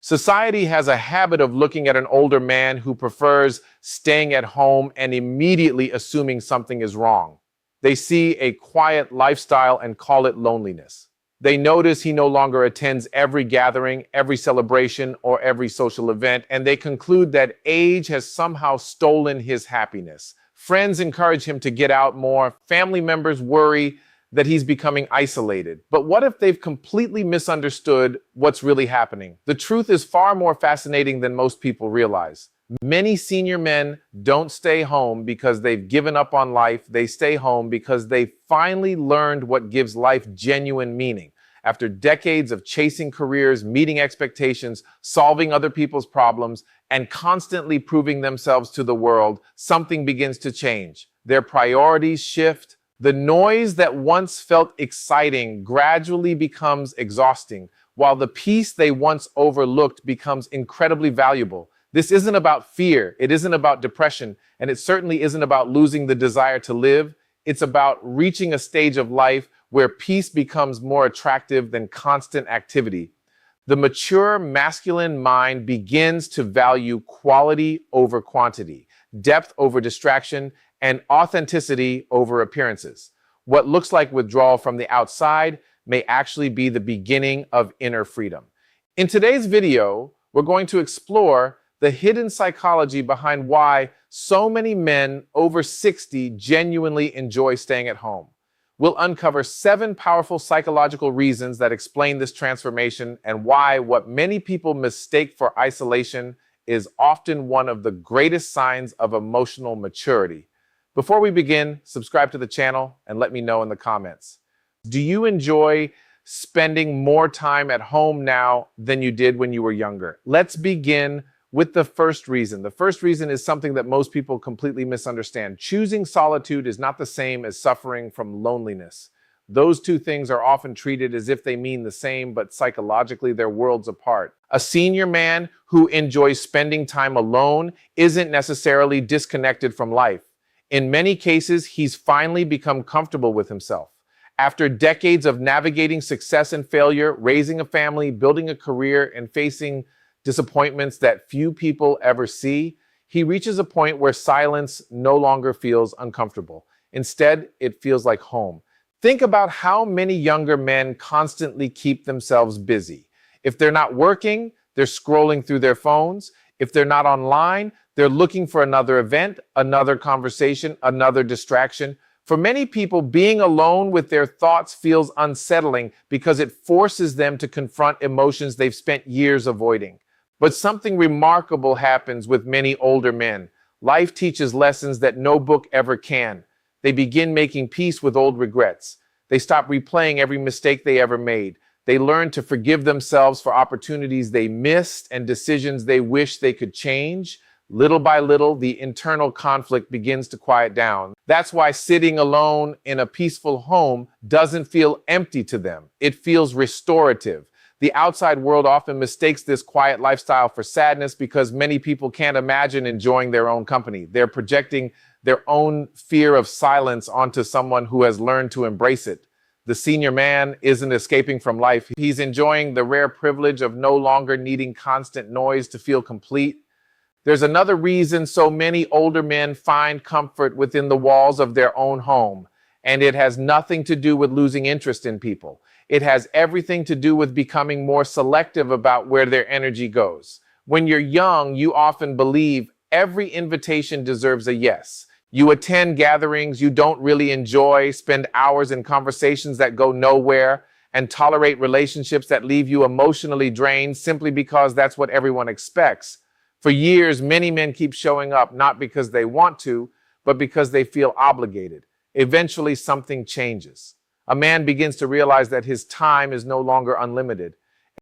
Society has a habit of looking at an older man who prefers staying at home and immediately assuming something is wrong. They see a quiet lifestyle and call it loneliness. They notice he no longer attends every gathering, every celebration, or every social event, and they conclude that age has somehow stolen his happiness. Friends encourage him to get out more. Family members worry that he's becoming isolated. But what if they've completely misunderstood what's really happening? The truth is far more fascinating than most people realize. Many senior men don't stay home because they've given up on life. They stay home because they finally learned what gives life genuine meaning. After decades of chasing careers, meeting expectations, solving other people's problems, and constantly proving themselves to the world, something begins to change. Their priorities shift. The noise that once felt exciting gradually becomes exhausting, while the peace they once overlooked becomes incredibly valuable. This isn't about fear, it isn't about depression, and it certainly isn't about losing the desire to live. It's about reaching a stage of life where peace becomes more attractive than constant activity. The mature masculine mind begins to value quality over quantity, depth over distraction, and authenticity over appearances. What looks like withdrawal from the outside may actually be the beginning of inner freedom. In today's video, we're going to explore the hidden psychology behind why so many men over 60 genuinely enjoy staying at home. We'll uncover 7 powerful psychological reasons that explain this transformation and why what many people mistake for isolation is often one of the greatest signs of emotional maturity. Before we begin, subscribe to the channel and let me know in the comments. Do you enjoy spending more time at home now than you did when you were younger? Let's begin with the first reason. The first reason is something that most people completely misunderstand. Choosing solitude is not the same as suffering from loneliness. Those two things are often treated as if they mean the same, but psychologically they're worlds apart. A senior man who enjoys spending time alone isn't necessarily disconnected from life. In many cases, he's finally become comfortable with himself. After decades of navigating success and failure, raising a family, building a career, and facing disappointments that few people ever see, he reaches a point where silence no longer feels uncomfortable. Instead, it feels like home. Think about how many younger men constantly keep themselves busy. If they're not working, they're scrolling through their phones. If they're not online, they're looking for another event, another conversation, another distraction. For many people, being alone with their thoughts feels unsettling because it forces them to confront emotions they've spent years avoiding. But something remarkable happens with many older men. Life teaches lessons that no book ever can. They begin making peace with old regrets. They stop replaying every mistake they ever made. They learn to forgive themselves for opportunities they missed and decisions they wish they could change. Little by little, the internal conflict begins to quiet down. That's why sitting alone in a peaceful home doesn't feel empty to them. It feels restorative. The outside world often mistakes this quiet lifestyle for sadness because many people can't imagine enjoying their own company. They're projecting their own fear of silence onto someone who has learned to embrace it. The senior man isn't escaping from life. He's enjoying the rare privilege of no longer needing constant noise to feel complete. There's another reason so many older men find comfort within the walls of their own home, and it has nothing to do with losing interest in people. It has everything to do with becoming more selective about where their energy goes. When you're young, you often believe every invitation deserves a yes. You attend gatherings you don't really enjoy, spend hours in conversations that go nowhere, and tolerate relationships that leave you emotionally drained simply because that's what everyone expects. For years, many men keep showing up, not because they want to, but because they feel obligated. Eventually, something changes. A man begins to realize that his time is no longer unlimited.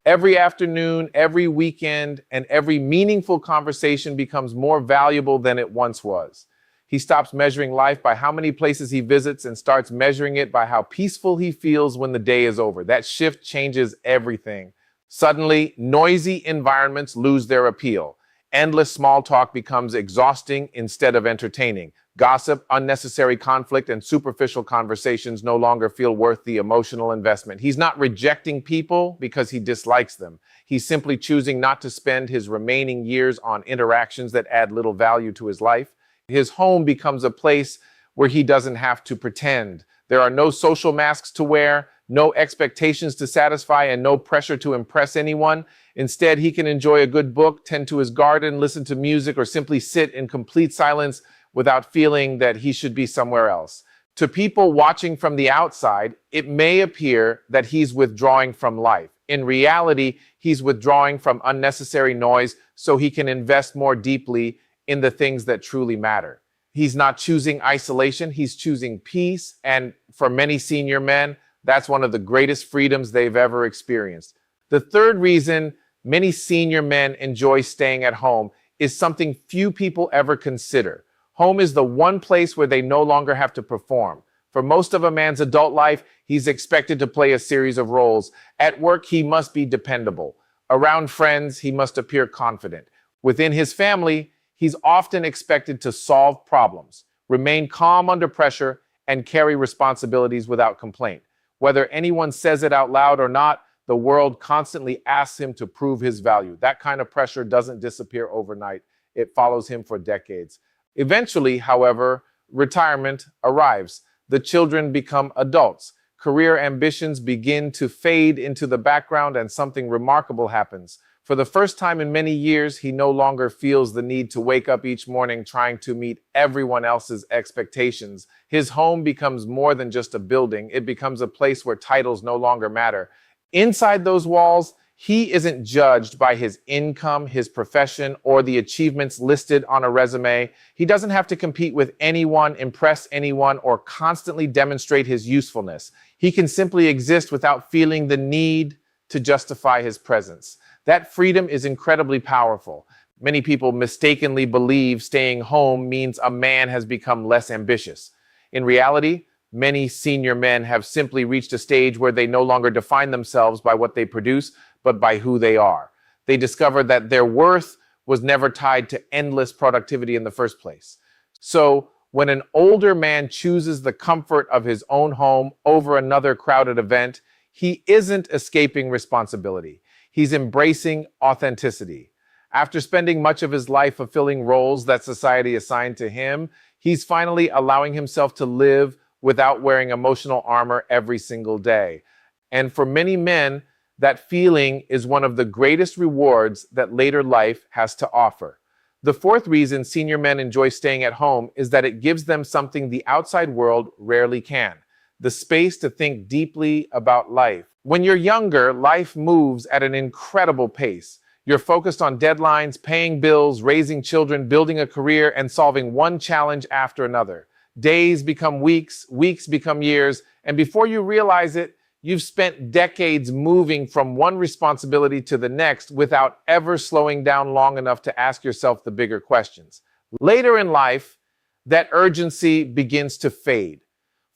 Every afternoon, every weekend, and every meaningful conversation becomes more valuable than it once was. He stops measuring life by how many places he visits and starts measuring it by how peaceful he feels when the day is over. That shift changes everything. Suddenly, noisy environments lose their appeal. Endless small talk becomes exhausting instead of entertaining. Gossip, unnecessary conflict, and superficial conversations no longer feel worth the emotional investment. He's not rejecting people because he dislikes them. He's simply choosing not to spend his remaining years on interactions that add little value to his life. His home becomes a place where he doesn't have to pretend. There are no social masks to wear, no expectations to satisfy, and no pressure to impress anyone. Instead, he can enjoy a good book, tend to his garden, listen to music, or simply sit in complete silence without feeling that he should be somewhere else. To people watching from the outside, it may appear that he's withdrawing from life. In reality, he's withdrawing from unnecessary noise so he can invest more deeply in the things that truly matter. He's not choosing isolation, he's choosing peace. And for many senior men, that's one of the greatest freedoms they've ever experienced. The third reason many senior men enjoy staying at home is something few people ever consider. Home is the one place where they no longer have to perform. For most of a man's adult life, he's expected to play a series of roles. At work, he must be dependable. Around friends, he must appear confident. Within his family, he's often expected to solve problems, remain calm under pressure, and carry responsibilities without complaint. Whether anyone says it out loud or not, the world constantly asks him to prove his value. That kind of pressure doesn't disappear overnight. It follows him for decades. Eventually, however, retirement arrives. The children become adults. Career ambitions begin to fade into the background, and something remarkable happens. For the first time in many years, he no longer feels the need to wake up each morning trying to meet everyone else's expectations. His home becomes more than just a building. It becomes a place where titles no longer matter. Inside those walls, he isn't judged by his income, his profession, or the achievements listed on a resume. He doesn't have to compete with anyone, impress anyone, or constantly demonstrate his usefulness. He can simply exist without feeling the need to justify his presence. That freedom is incredibly powerful. Many people mistakenly believe staying home means a man has become less ambitious. In reality, many senior men have simply reached a stage where they no longer define themselves by what they produce, but by who they are. They discover that their worth was never tied to endless productivity in the first place. So, when an older man chooses the comfort of his own home over another crowded event, he isn't escaping responsibility. He's embracing authenticity. After spending much of his life fulfilling roles that society assigned to him, he's finally allowing himself to live without wearing emotional armor every single day. And for many men, that feeling is one of the greatest rewards that later life has to offer. The fourth reason senior men enjoy staying at home is that it gives them something the outside world rarely can: the space to think deeply about life. When you're younger, life moves at an incredible pace. You're focused on deadlines, paying bills, raising children, building a career, and solving one challenge after another. Days become weeks, weeks become years, and before you realize it, you've spent decades moving from one responsibility to the next without ever slowing down long enough to ask yourself the bigger questions. Later in life, that urgency begins to fade.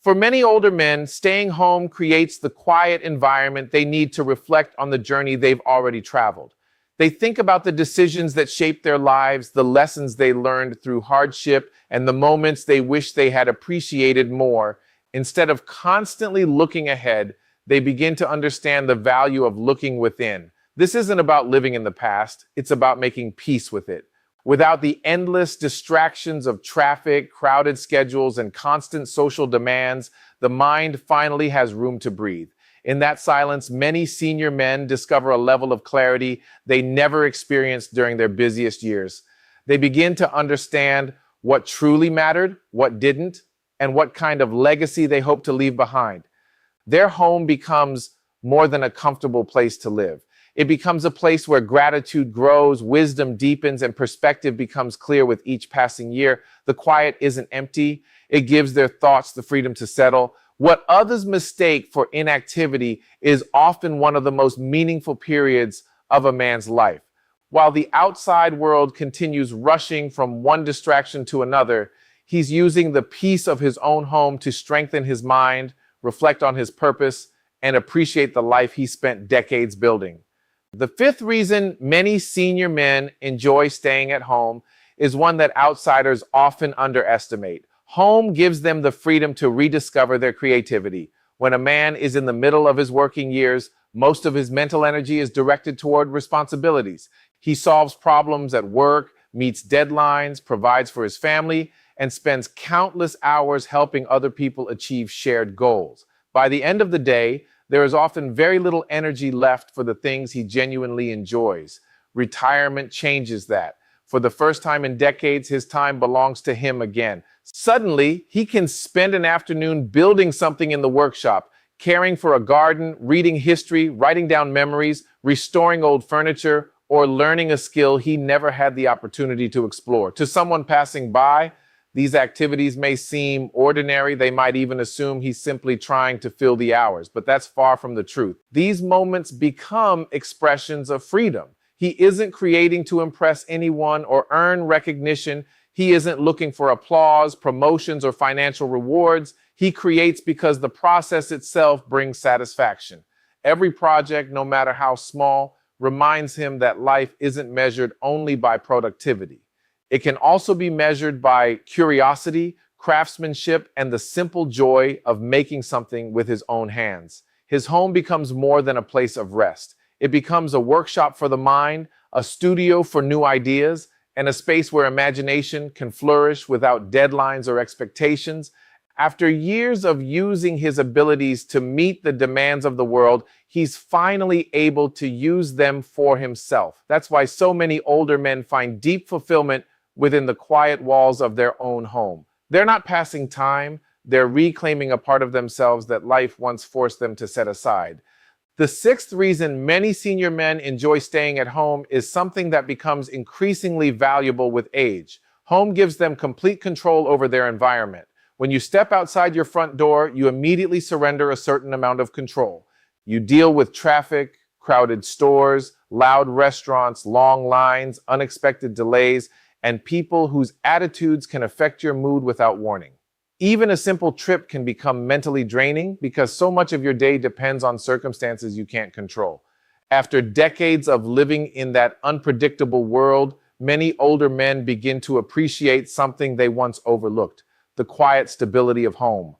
For many older men, staying home creates the quiet environment they need to reflect on the journey they've already traveled. They think about the decisions that shaped their lives, the lessons they learned through hardship, and the moments they wish they had appreciated more. Instead of constantly looking ahead, they begin to understand the value of looking within. This isn't about living in the past, it's about making peace with it. Without the endless distractions of traffic, crowded schedules, and constant social demands, the mind finally has room to breathe. In that silence, many senior men discover a level of clarity they never experienced during their busiest years. They begin to understand what truly mattered, what didn't, and what kind of legacy they hope to leave behind. Their home becomes more than a comfortable place to live. It becomes a place where gratitude grows, wisdom deepens, and perspective becomes clear with each passing year. The quiet isn't empty. It gives their thoughts the freedom to settle. What others mistake for inactivity is often one of the most meaningful periods of a man's life. While the outside world continues rushing from one distraction to another, he's using the peace of his own home to strengthen his mind, reflect on his purpose, and appreciate the life he spent decades building. The fifth reason many senior men enjoy staying at home is one that outsiders often underestimate. Home gives them the freedom to rediscover their creativity. When a man is in the middle of his working years, most of his mental energy is directed toward responsibilities. He solves problems at work, meets deadlines, provides for his family, and spends countless hours helping other people achieve shared goals. By the end of the day, there is often very little energy left for the things he genuinely enjoys. Retirement changes that. For the first time in decades, his time belongs to him again. Suddenly, he can spend an afternoon building something in the workshop, caring for a garden, reading history, writing down memories, restoring old furniture, or learning a skill he never had the opportunity to explore. To someone passing by, these activities may seem ordinary. They might even assume he's simply trying to fill the hours, but that's far from the truth. These moments become expressions of freedom. He isn't creating to impress anyone or earn recognition. He isn't looking for applause, promotions, or financial rewards. He creates because the process itself brings satisfaction. Every project, no matter how small, reminds him that life isn't measured only by productivity. It can also be measured by curiosity, craftsmanship, and the simple joy of making something with his own hands. His home becomes more than a place of rest. It becomes a workshop for the mind, a studio for new ideas, and a space where imagination can flourish without deadlines or expectations. After years of using his abilities to meet the demands of the world, he's finally able to use them for himself. That's why so many older men find deep fulfillment within the quiet walls of their own home. They're not passing time, they're reclaiming a part of themselves that life once forced them to set aside. The sixth reason many senior men enjoy staying at home is something that becomes increasingly valuable with age. Home gives them complete control over their environment. When you step outside your front door, you immediately surrender a certain amount of control. You deal with traffic, crowded stores, loud restaurants, long lines, unexpected delays, and people whose attitudes can affect your mood without warning. Even a simple trip can become mentally draining because so much of your day depends on circumstances you can't control. After decades of living in that unpredictable world, many older men begin to appreciate something they once overlooked: the quiet stability of home.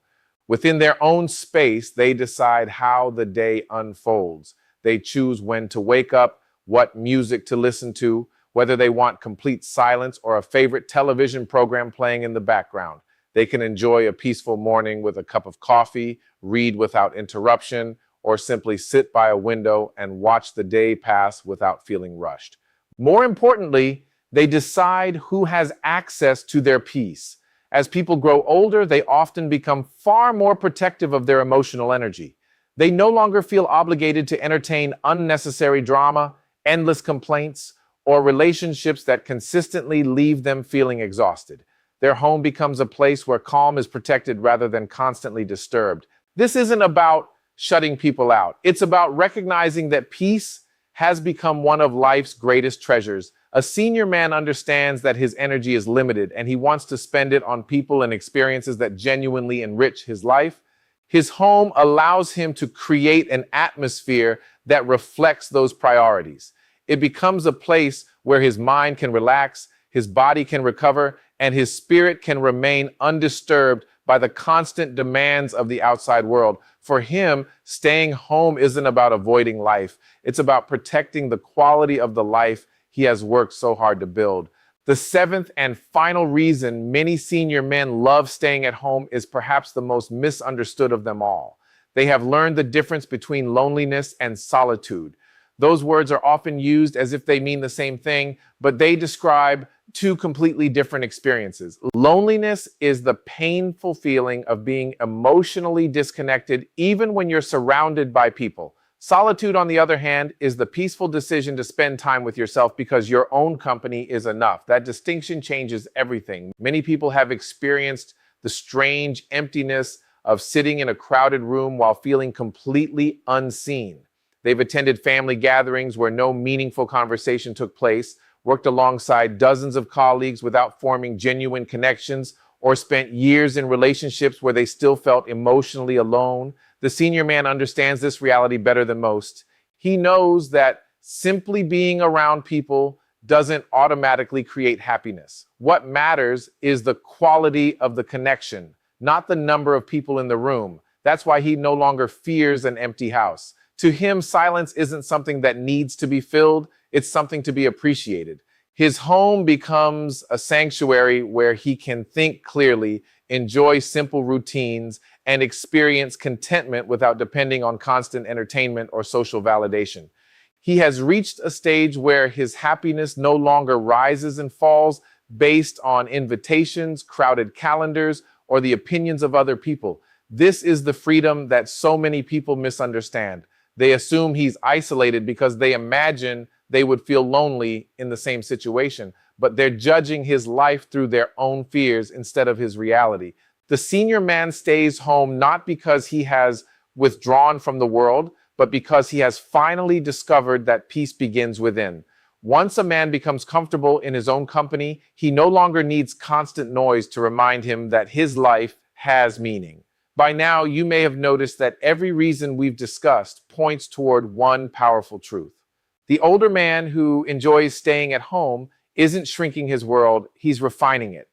Within their own space, they decide how the day unfolds. They choose when to wake up, what music to listen to, whether they want complete silence or a favorite television program playing in the background. They can enjoy a peaceful morning with a cup of coffee, read without interruption, or simply sit by a window and watch the day pass without feeling rushed. More importantly, they decide who has access to their peace. As people grow older, they often become far more protective of their emotional energy. They no longer feel obligated to entertain unnecessary drama, endless complaints, or relationships that consistently leave them feeling exhausted. Their home becomes a place where calm is protected rather than constantly disturbed. This isn't about shutting people out. It's about recognizing that peace has become one of life's greatest treasures. A senior man understands that his energy is limited and he wants to spend it on people and experiences that genuinely enrich his life. His home allows him to create an atmosphere that reflects those priorities. It becomes a place where his mind can relax, his body can recover, and his spirit can remain undisturbed by the constant demands of the outside world. For him, staying home isn't about avoiding life. It's about protecting the quality of the life he has worked so hard to build. The seventh and final reason many senior men love staying at home is perhaps the most misunderstood of them all. They have learned the difference between loneliness and solitude. Those words are often used as if they mean the same thing, but they describe two completely different experiences. Loneliness is the painful feeling of being emotionally disconnected even when you're surrounded by people. Solitude, on the other hand, is the peaceful decision to spend time with yourself because your own company is enough. That distinction changes everything. Many people have experienced the strange emptiness of sitting in a crowded room while feeling completely unseen. They've attended family gatherings where no meaningful conversation took place, worked alongside dozens of colleagues without forming genuine connections, or spent years in relationships where they still felt emotionally alone. The senior man understands this reality better than most. He knows that simply being around people doesn't automatically create happiness. What matters is the quality of the connection, not the number of people in the room. That's why he no longer fears an empty house. To him, silence isn't something that needs to be filled, it's something to be appreciated. His home becomes a sanctuary where he can think clearly, enjoy simple routines, and experience contentment without depending on constant entertainment or social validation. He has reached a stage where his happiness no longer rises and falls based on invitations, crowded calendars, or the opinions of other people. This is the freedom that so many people misunderstand. They assume he's isolated because they imagine they would feel lonely in the same situation, but they're judging his life through their own fears instead of his reality. The senior man stays home not because he has withdrawn from the world, but because he has finally discovered that peace begins within. Once a man becomes comfortable in his own company, he no longer needs constant noise to remind him that his life has meaning. By now, you may have noticed that every reason we've discussed points toward one powerful truth. The older man who enjoys staying at home isn't shrinking his world, he's refining it.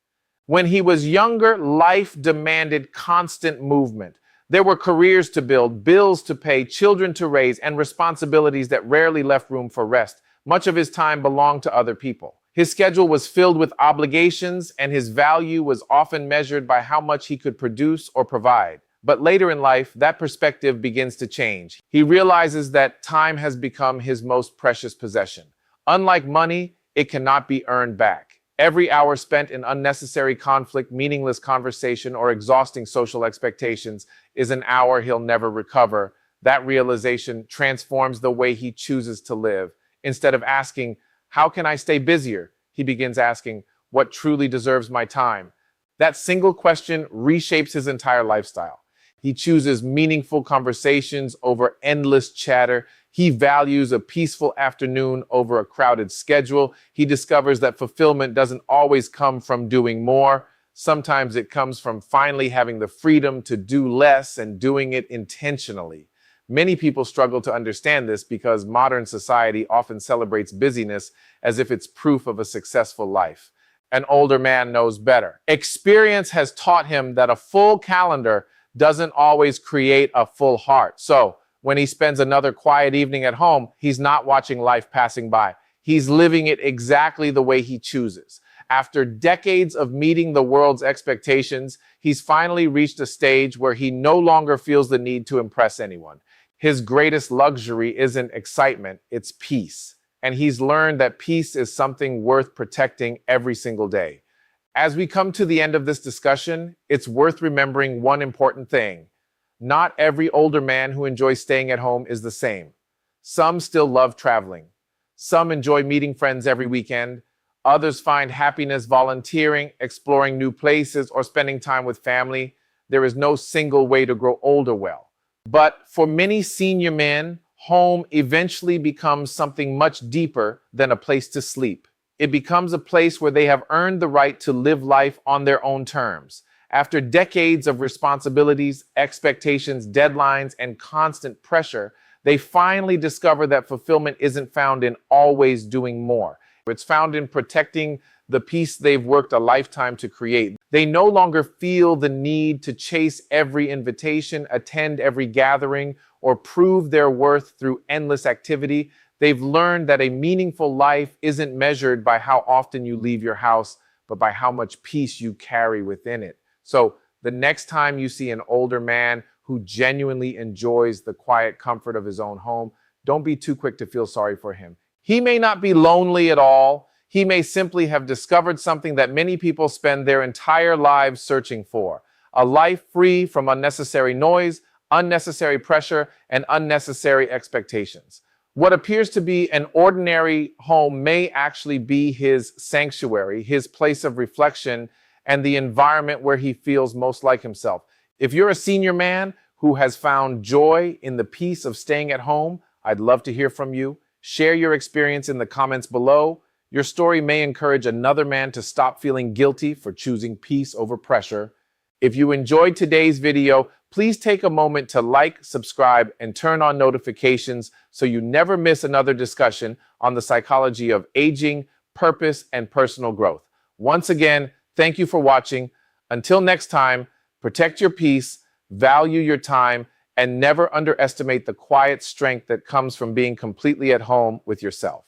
When he was younger, life demanded constant movement. There were careers to build, bills to pay, children to raise, and responsibilities that rarely left room for rest. Much of his time belonged to other people. His schedule was filled with obligations, and his value was often measured by how much he could produce or provide. But later in life, that perspective begins to change. He realizes that time has become his most precious possession. Unlike money, it cannot be earned back. Every hour spent in unnecessary conflict, meaningless conversation, or exhausting social expectations is an hour he'll never recover. That realization transforms the way he chooses to live. Instead of asking, "How can I stay busier?" he begins asking, "What truly deserves my time?" That single question reshapes his entire lifestyle. He chooses meaningful conversations over endless chatter. He values a peaceful afternoon over a crowded schedule. He discovers that fulfillment doesn't always come from doing more. Sometimes it comes from finally having the freedom to do less and doing it intentionally. Many people struggle to understand this because modern society often celebrates busyness as if it's proof of a successful life. An older man knows better. Experience has taught him that a full calendar doesn't always create a full heart. So when he spends another quiet evening at home, he's not watching life passing by. He's living it exactly the way he chooses. After decades of meeting the world's expectations, he's finally reached a stage where he no longer feels the need to impress anyone. His greatest luxury isn't excitement, it's peace. And he's learned that peace is something worth protecting every single day. As we come to the end of this discussion, it's worth remembering one important thing. Not every older man who enjoys staying at home is the same. Some still love traveling. Some enjoy meeting friends every weekend. Others find happiness volunteering, exploring new places, or spending time with family. There is no single way to grow older well. But for many senior men, home eventually becomes something much deeper than a place to sleep. It becomes a place where they have earned the right to live life on their own terms. After decades of responsibilities, expectations, deadlines, and constant pressure, they finally discover that fulfillment isn't found in always doing more. It's found in protecting the peace they've worked a lifetime to create. They no longer feel the need to chase every invitation, attend every gathering, or prove their worth through endless activity. They've learned that a meaningful life isn't measured by how often you leave your house, but by how much peace you carry within it. So the next time you see an older man who genuinely enjoys the quiet comfort of his own home, don't be too quick to feel sorry for him. He may not be lonely at all. He may simply have discovered something that many people spend their entire lives searching for: a life free from unnecessary noise, unnecessary pressure, and unnecessary expectations. What appears to be an ordinary home may actually be his sanctuary, his place of reflection, and the environment where he feels most like himself. If you're a senior man who has found joy in the peace of staying at home, I'd love to hear from you. Share your experience in the comments below. Your story may encourage another man to stop feeling guilty for choosing peace over pressure. If you enjoyed today's video, please take a moment to like, subscribe, and turn on notifications so you never miss another discussion on the psychology of aging, purpose, and personal growth. Once again, thank you for watching. Until next time, protect your peace, value your time, and never underestimate the quiet strength that comes from being completely at home with yourself.